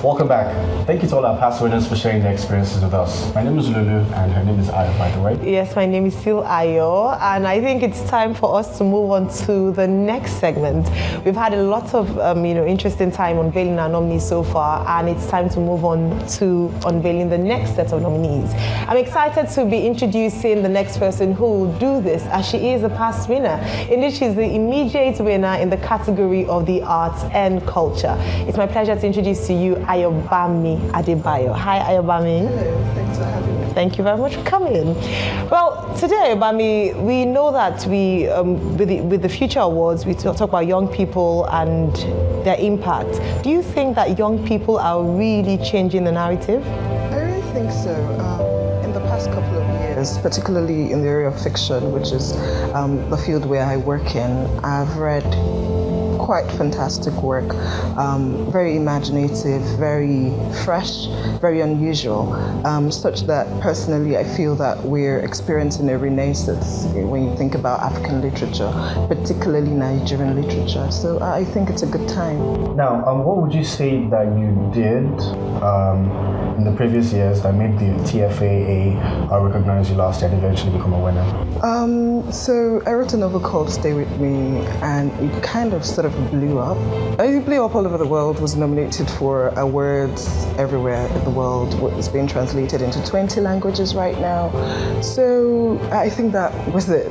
Welcome back. Thank you to all our past winners for sharing their experiences with us. My name is Lulu and her name is Ayo, by the way. Yes, my name is still Ayo, and I think it's time for us to move on to the next segment. We've had a lot of interesting time unveiling our nominees so far, and it's time to move on to unveiling the next set of nominees. I'm excited to be introducing the next person who will do this, as she is a past winner. Indeed, she's the immediate winner in the category of the arts and culture. It's my pleasure to introduce to you Ayobami Adebayo. Hi, Ayobami. Hello, thanks for having me. Thank you very much for coming. Well, today, Ayobami, we know that with the Future Awards, we talk about young people and their impact. Do you think that young people are really changing the narrative? I really think so. In the past couple of years, particularly in the area of fiction, which is the field where I work in, I've read quite fantastic work, very imaginative, very fresh, very unusual, such that personally I feel that we're experiencing a renaissance when you think about African literature, particularly Nigerian literature. So I think it's a good time. Now, what would you say that you did in the previous years that made the TFAA recognize you last year and eventually become a winner? So I wrote a novel called Stay With Me, and it kind of sort of blew up. It blew up all over the world, was nominated for awards everywhere in the world. It's being translated into 20 languages right now. So I think that was it.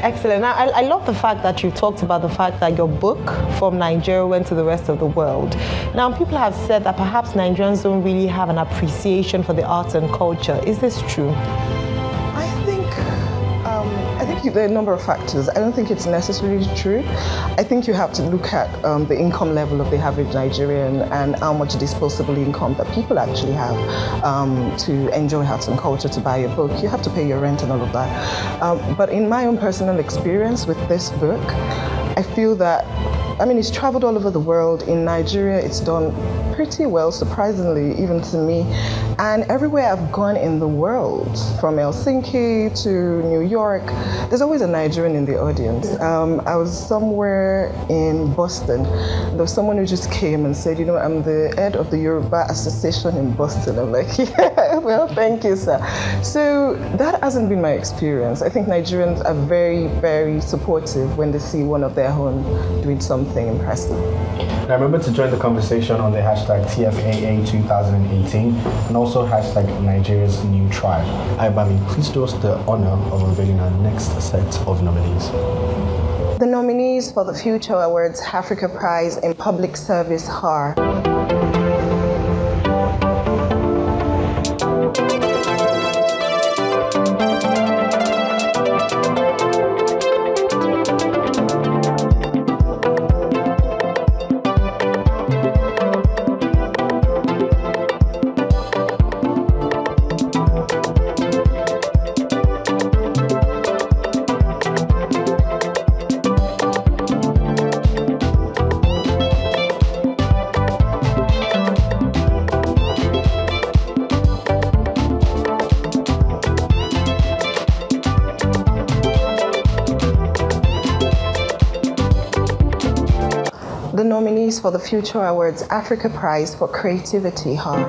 Excellent. I love the fact that you talked about the fact that your book from Nigeria went to the rest of the world. Now, people have said that perhaps Nigerians don't really have an appreciation for the arts and culture. Is this true? I think there are a number of factors. I don't think it's necessarily true. I think you have to look at the income level of the average Nigerian and how much disposable income that people actually have to enjoy arts and culture, to buy a book. You have to pay your rent and all of that. But in my own personal experience with this book, I feel that, it's traveled all over the world. In Nigeria, it's done pretty well, surprisingly, even to me. And everywhere I've gone in the world, from Helsinki to New York, there's always a Nigerian in the audience. I was somewhere in Boston. There was someone who just came and said, I'm the head of the Yoruba Association in Boston. I'm like, yeah, well, thank you, sir. So that hasn't been my experience. I think Nigerians are very, very supportive when they see one of their own doing something impressive. Now remember to join the conversation on the hashtag TFAA 2018 and also hashtag Nigeria's New Tribe. Ayobami, please do us the honor of unveiling our next set of nominees. The nominees for the Future Awards Africa Prize in Public Service are the nominees for the Future Awards Africa Prize for Creativity are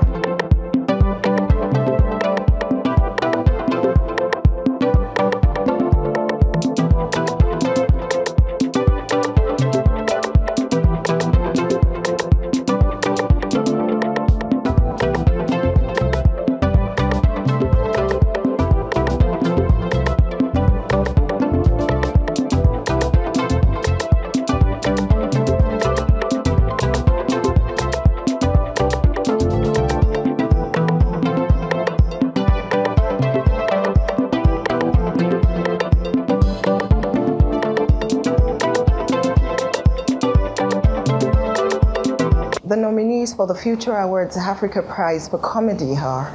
the nominees for the Future Awards Africa Prize for Comedy are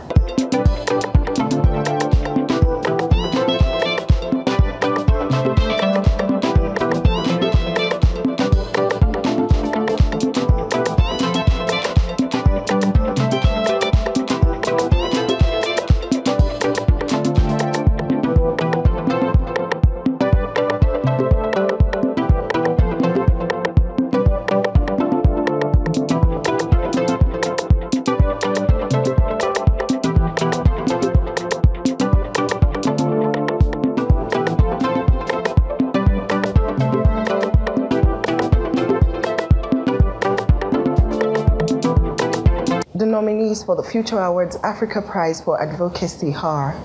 nominees for the Future Awards Africa Prize for Advocacy are...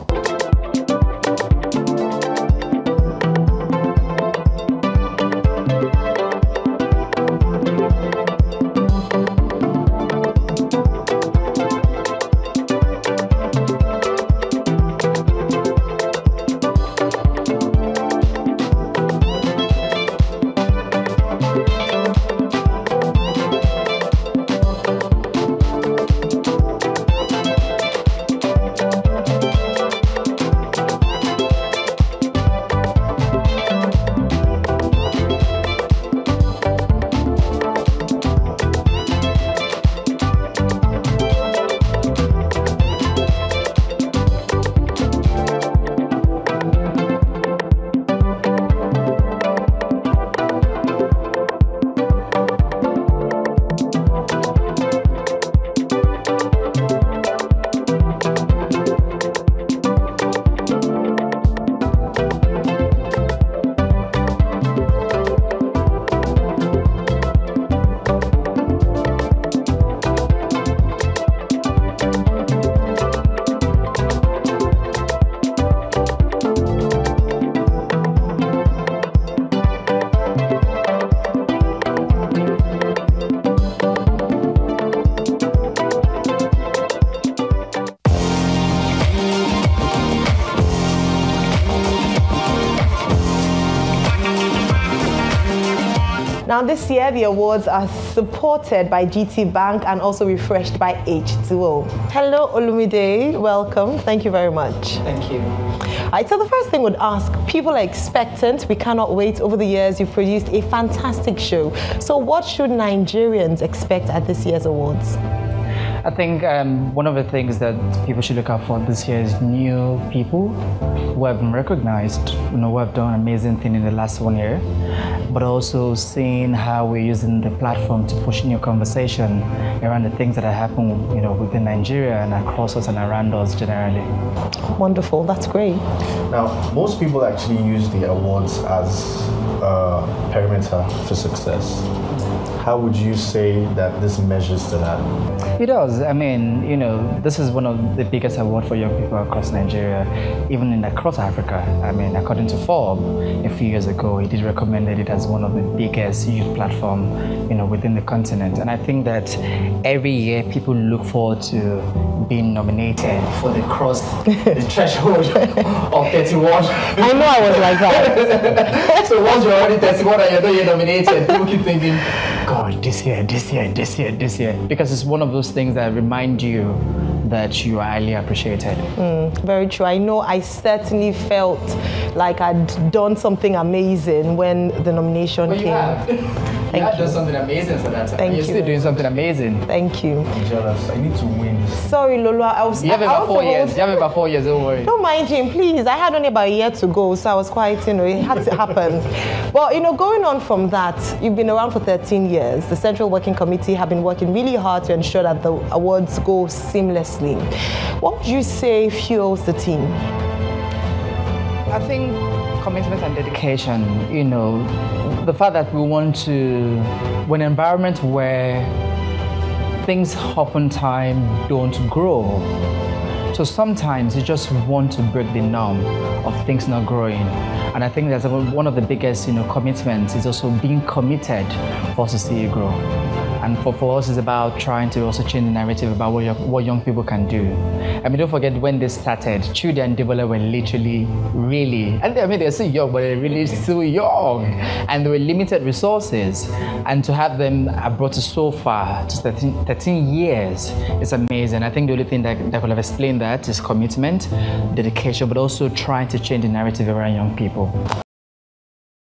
Now this year, the awards are supported by GT Bank and also refreshed by H2O. Hello, Olumide. Welcome. Thank you very much. Thank you. All right, so the first thing would ask, people are expectant. We cannot wait. Over the years, you've produced a fantastic show. So what should Nigerians expect at this year's awards? I think one of the things that people should look out for this year is new people who have been recognized, who have done amazing things in the last 1 year, but also seeing how we're using the platform to push new conversation around the things that are happening, within Nigeria and across us and around us generally. Wonderful, that's great. Now, most people actually use the awards as a perimeter for success. How would you say that this measures to that? It does. I mean, this is one of the biggest awards for young people across Nigeria, even across Africa. I mean, according to Forbes, a few years ago, it did recommend it as one of the biggest youth platform, within the continent. And I think that every year people look forward to being nominated for the the threshold of 31. I know I was like that. So once you're already 31 and you're nominated, people keep thinking, God, this year. Because it's one of those things that remind you that you are highly appreciated. Very true. I know I certainly felt like I'd done something amazing when the nomination came. You have done something amazing for that time. Thank You're still doing something amazing. Thank you. I'm jealous. I need to win. Sorry, Lolo. You have about 4 years. You have about 4 years, don't worry. Don't mind him, please. I had only about a year to go, so I was quite, it had to happen. But, going on from that, you've been around for 13 years. The Central Working Committee have been working really hard to ensure that the awards go seamlessly. What would you say fuels the team? I think commitment and dedication, the fact that we want to, when an environment where things oftentimes don't grow, so sometimes you just want to break the norm of things not growing. And I think that's one of the biggest, commitments is also being committed for us to see it grow. And for us, it's about trying to also change the narrative about what young people can do. I mean, don't forget when they started, Chudi and Debola were literally really, and I mean, they're still young, but they're really still young. And there were limited resources. And to have them brought us so far, just 13 years, it's amazing. I think the only thing that could have explained that is commitment, dedication, but also trying to change the narrative around young people.